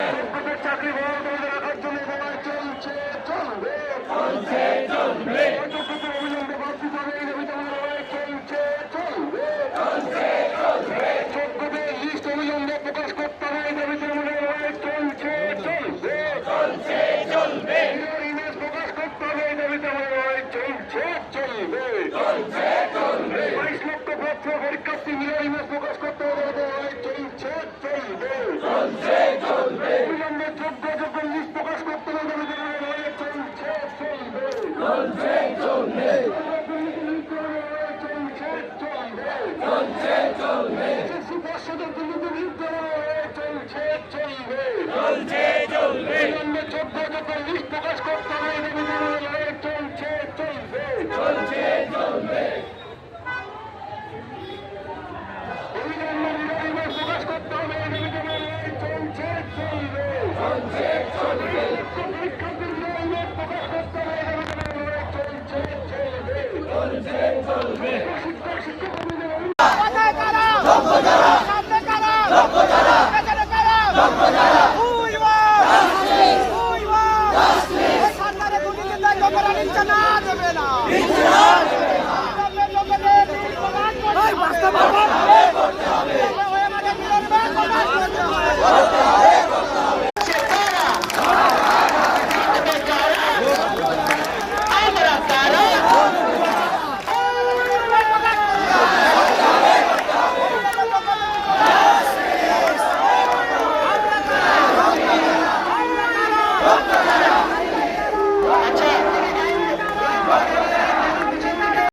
চাকরি রাখার জন্য লড়াই চলছে, চলবে, অবিলম্বে বাড়তি পাবে এই দাবিতে আমাদের লড়াই চলছে, চলবে, যোগ্যদের লিস্ট অবিলম্বে প্রকাশ করতে হবে এই দাবিতে আমাদের লড়াই চলছে, চলবে, ইমেজ প্রকাশ করতে হবে এই দাবিতে আমাদের লড়াই চলছে, চলবে, 22 লক্ষ পত্র পরীক্ষার্থী মিলে ইমেজ প্রকাশ করতে হবে লড়াই চলছে, চলবে, অবিলম্বে যোগ্য লিস্ট প্রকাশ করতে হবে দাবিতে আমাদের লড়াই চলছে, চলবে, এসএসসি পর্ষদের দুর্নীতির বিরুদ্ধে লড়াই চলছে, চলবে, অবিলম্বে যোগ্য লিস্ট প্রকাশ করতে হবে এই দাবিতে আমাদের লড়াই চলছে, চলবে, অবিলম্বে ইমেজ প্রকাশ করতে হবে এই দাবিতে আমাদের লড়াই চলছে, চলবে, পরীক্ষার্থীর ইমেজ প্রকাশ করতে হবে এই দাবিতে আমাদের লড়াই চলছে, চলবে,